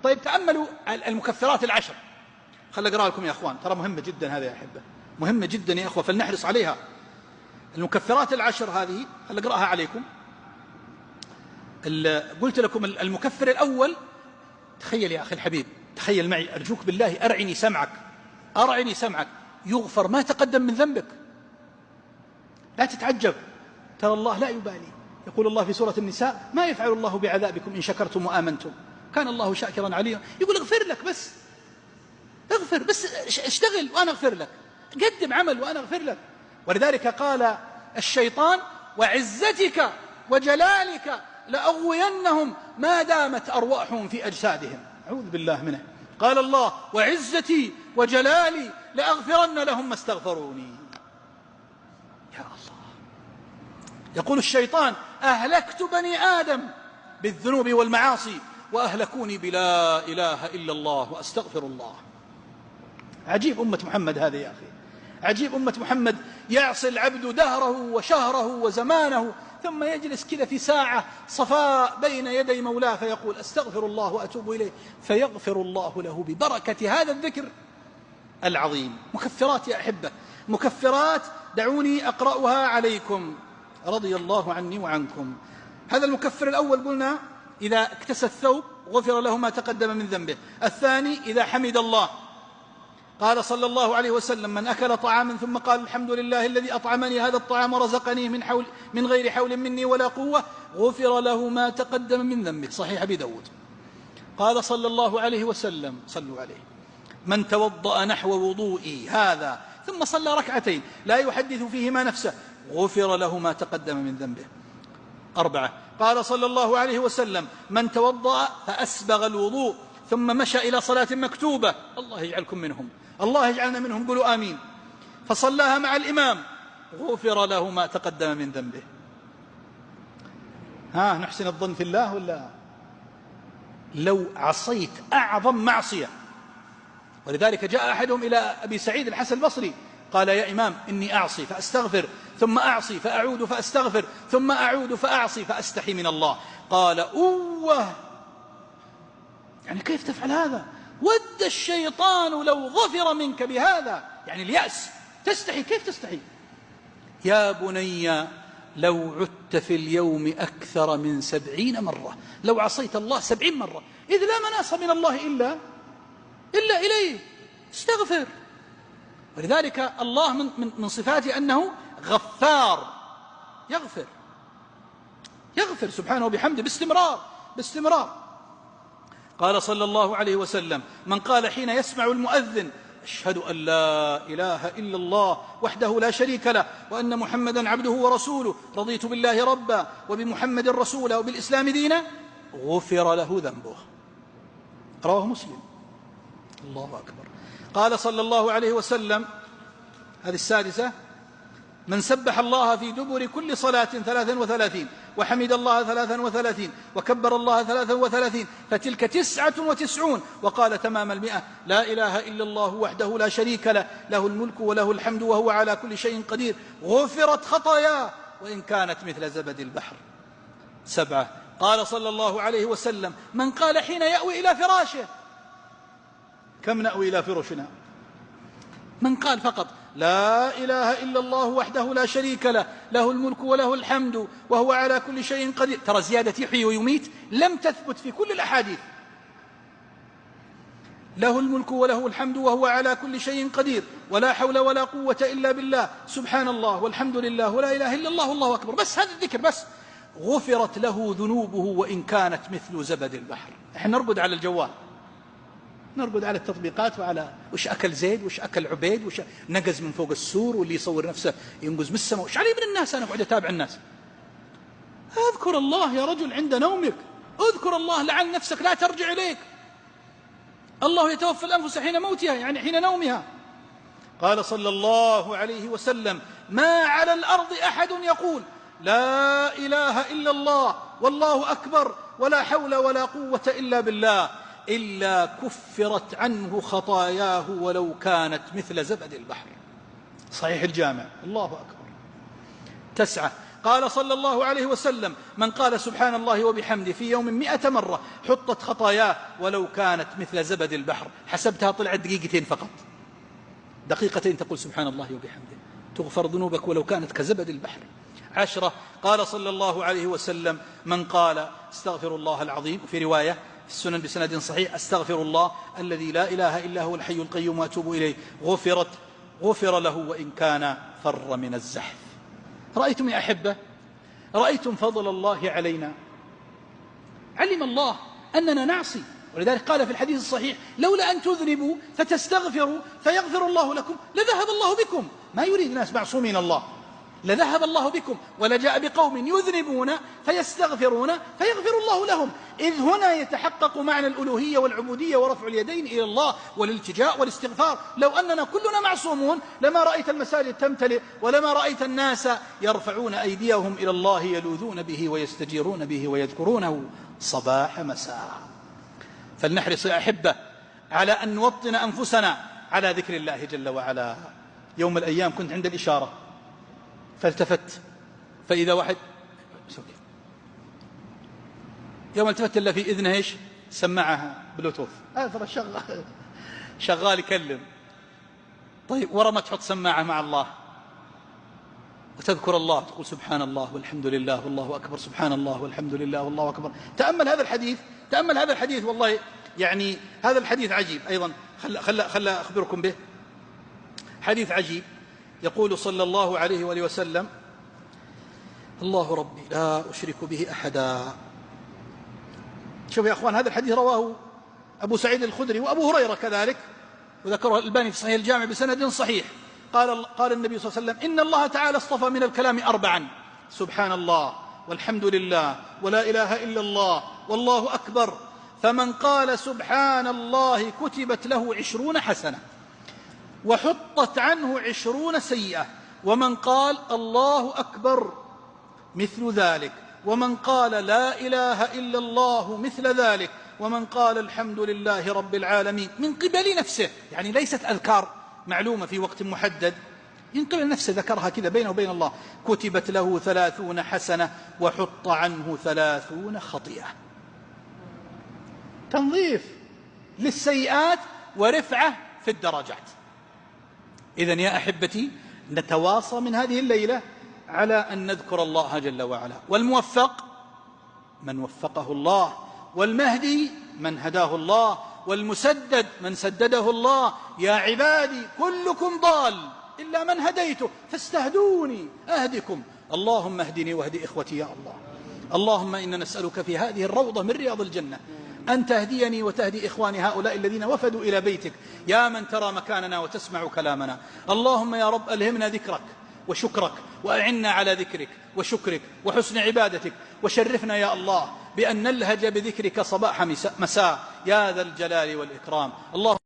طيب تأملوا المكفرات العشر. خل أقرأ لكم يا أخوان، ترى مهمة جدا هذه يا أحبة، مهمة جدا يا أخوة، فلنحرص عليها. المكفرات العشر هذه خل أقرأها عليكم. قلت لكم المكفر الأول، تخيل يا أخي الحبيب، تخيل معي أرجوك بالله، أرعني سمعك، أرعني سمعك، يغفر ما تقدم من ذنبك. لا تتعجب، ترى الله لا يبالي. يقول الله في سورة النساء: ما يفعل الله بعذابكم إن شكرتم وآمنتم كان الله شاكرا عليما. يقول اغفر لك، بس اغفر، بس اشتغل وأنا اغفر لك، قدم عمل وأنا اغفر لك. ولذلك قال الشيطان: وعزتك وجلالك لأغوينهم ما دامت أرواحهم في أجسادهم. أعوذ بالله منه. قال الله: وعزتي وجلالي لأغفرن لهم ما استغفروني. يا الله. يقول الشيطان: أهلكت بني آدم بالذنوب والمعاصي وأهلكوني بلا إله إلا الله وأستغفر الله. عجيب أمة محمد هذه يا أخي، عجيب أمة محمد. يعصي العبد دهره وشهره وزمانه، ثم يجلس كذا في ساعة صفاء بين يدي مولاه فيقول: أستغفر الله وأتوب إليه، فيغفر الله له ببركة هذا الذكر العظيم. مكفرات يا أحبة، مكفرات، دعوني أقرأها عليكم رضي الله عني وعنكم. هذا المكفر الأول قلنا: إذا اكتسى الثوب غفر له ما تقدم من ذنبه. الثاني: إذا حمد الله. قال صلى الله عليه وسلم: من أكل طعاما ثم قال: الحمد لله الذي أطعمني هذا الطعام ورزقني من غير حول مني ولا قوة، غفر له ما تقدم من ذنبه. صحيح أبي داود. قال صلى الله عليه وسلم: صلوا عليه: من توضأ نحو وضوئي هذا ثم صلى ركعتين لا يحدث فيهما نفسه غفر له ما تقدم من ذنبه. 4. قال صلى الله عليه وسلم: من توضأ فأسبغ الوضوء ثم مشى إلى صلاة مكتوبة، الله يجعلكم منهم، الله يجعلنا منهم، قولوا آمين، فصلاها مع الإمام غفر له ما تقدم من ذنبه. نحسن الظن في الله ولا؟ لو عصيت أعظم معصية، ولذلك جاء أحدهم إلى أبي سعيد الحسن البصري قال: يا إمام إني أعصي فأستغفر، ثم أعصي فأعود فأستغفر، ثم أعود فأعصي فأستحي من الله. قال: أوه، يعني كيف تفعل هذا؟ ود الشيطان لو ظفر منك بهذا، يعني اليأس، تستحي، كيف تستحي؟ يا بني لو عدت في اليوم أكثر من 70 مرة، لو عصيت الله 70 مرة، إذ لا مناص من الله إلا إليه، استغفر. ولذلك الله من صفاته أنه غفار، يغفر سبحانه وبحمده باستمرار. قال صلى الله عليه وسلم: من قال حين يسمع المؤذن: أشهد أن لا إله إلا الله وحده لا شريك له وأن محمدا عبده ورسوله، رضيت بالله ربا وبمحمد رسولا وبالإسلام دينا، غفر له ذنبه. رواه مسلم. الله أكبر. قال صلى الله عليه وسلم، هذه 6: من سبح الله في دبر كل صلاة 33 وحمد الله 33 وكبر الله 33 فتلك 99، وقال تمام 100: لا إله إلا الله وحده لا شريك له، له الملك وله الحمد وهو على كل شيء قدير، غفرت خطاياه وإن كانت مثل زبد البحر. 7. قال صلى الله عليه وسلم: من قال حين يأوي إلى فراشه، كم نأوي إلى فرشنا؟ من قال فقط: لا إله إلا الله وحده لا شريك له، له الملك وله الحمد وهو على كل شيء قدير. ترى زيادة يحيي ويميت لم تثبت في كل الأحاديث. له الملك وله الحمد وهو على كل شيء قدير، ولا حول ولا قوة إلا بالله، سبحان الله والحمد لله ولا إله إلا الله والله أكبر. بس هذا الذكر بس، غفرت له ذنوبه وإن كانت مثل زبد البحر. احنا نرقد على الجوال، نرقد على التطبيقات وعلى وش أكل زيد وش أكل عبيد وش نقز من فوق السور، واللي يصور نفسه ينقز من السماء. وش علي من الناس؟ أنا أقعد أتابع الناس. اذكر الله يا رجل عند نومك، اذكر الله لعل نفسك لا ترجع إليك. الله يتوفى الأنفس حين موتها، يعني حين نومها. قال صلى الله عليه وسلم: ما على الأرض أحد يقول لا إله إلا الله والله أكبر ولا حول ولا قوة إلا بالله إلا كفرت عنه خطاياه ولو كانت مثل زبد البحر. صحيح الجامع. الله أكبر. 9. قال صلى الله عليه وسلم: من قال سبحان الله وبحمده في يوم 100 مرة حطت خطاياه ولو كانت مثل زبد البحر. حسبتها طلعت دقيقتين فقط، دقيقتين تقول سبحان الله وبحمده، تغفر ذنوبك ولو كانت كزبد البحر. 10 قال صلى الله عليه وسلم: من قال استغفر الله العظيم، في رواية في السنن بسند صحيح: استغفر الله الذي لا إله إلا هو الحي القيوم وأتوب إليه، غفر له وإن كان فر من الزحف. رأيتم يا أحبة، رأيتم فضل الله علينا. علم الله أننا نعصي، ولذلك قال في الحديث الصحيح: لولا أن تذنبوا فتستغفروا فيغفر الله لكم لذهب الله بكم. ما يريد ناس معصومين الله، لذهب الله بكم ولجاء بقوم يذنبون فيستغفرون فيغفر الله لهم. إذ هنا يتحقق معنى الألوهية والعبودية ورفع اليدين إلى الله والالتجاء والاستغفار. لو أننا كلنا معصومون لما رأيت المساجد تمتلئ، ولما رأيت الناس يرفعون أيديهم إلى الله يلوذون به ويستجيرون به ويذكرونه صباح مساء. فلنحرص يا أحبة على أن نوطن أنفسنا على ذكر الله جل وعلا. يوم من الأيام كنت عند الإشارة فالتفت فإذا واحد يوم التفت إلا في إذنه إيش؟ سمعها بلوتوث، هذا شغال يكلم. طيب ورا ما تحط سماعة مع الله وتذكر الله، تقول سبحان الله والحمد لله والله أكبر، سبحان الله والحمد لله والله أكبر. تأمل هذا الحديث، تأمل هذا الحديث، والله يعني هذا الحديث عجيب أيضا. خل أخبركم به. حديث عجيب، يقول صلى الله عليه وآله وسلم: الله ربي لا أشرك به أحدا. شوف يا أخوان، هذا الحديث رواه أبو سعيد الخدري وأبو هريرة كذلك، وذكره الألباني في صحيح الجامع بسند صحيح. قال النبي صلى الله عليه وسلم: إن الله تعالى اصطفى من الكلام 4: سبحان الله والحمد لله ولا إله إلا الله والله أكبر. فمن قال سبحان الله كتبت له 20 حسنة وحطت عنه 20 سيئة، ومن قال الله أكبر مثل ذلك، ومن قال لا إله إلا الله مثل ذلك، ومن قال الحمد لله رب العالمين من قبل نفسه، يعني ليست أذكار معلومة في وقت محدد، من قبل نفسه ذكرها كذا بينه وبين الله، كتبت له 30 حسنة وحط عنه 30 خطيئة. تنظيف للسيئات ورفعة في الدرجات. إذن يا أحبتي نتواصى من هذه الليلة على أن نذكر الله جل وعلا. والموفق من وفقه الله، والمهدي من هداه الله، والمسدد من سدده الله. يا عبادي كلكم ضال إلا من هديته فاستهدوني أهدكم. اللهم اهدني واهد إخوتي يا الله. اللهم إنا نسألك في هذه الروضة من رياض الجنة أن تهديني وتهدي إخواني هؤلاء الذين وفدوا إلى بيتك، يا من ترى مكاننا وتسمع كلامنا. اللهم يا رب ألهمنا ذكرك وشكرك، وأعنا على ذكرك وشكرك وحسن عبادتك، وشرفنا يا الله بأن نلهج بذكرك صباح مساء يا ذا الجلال والإكرام. اللهم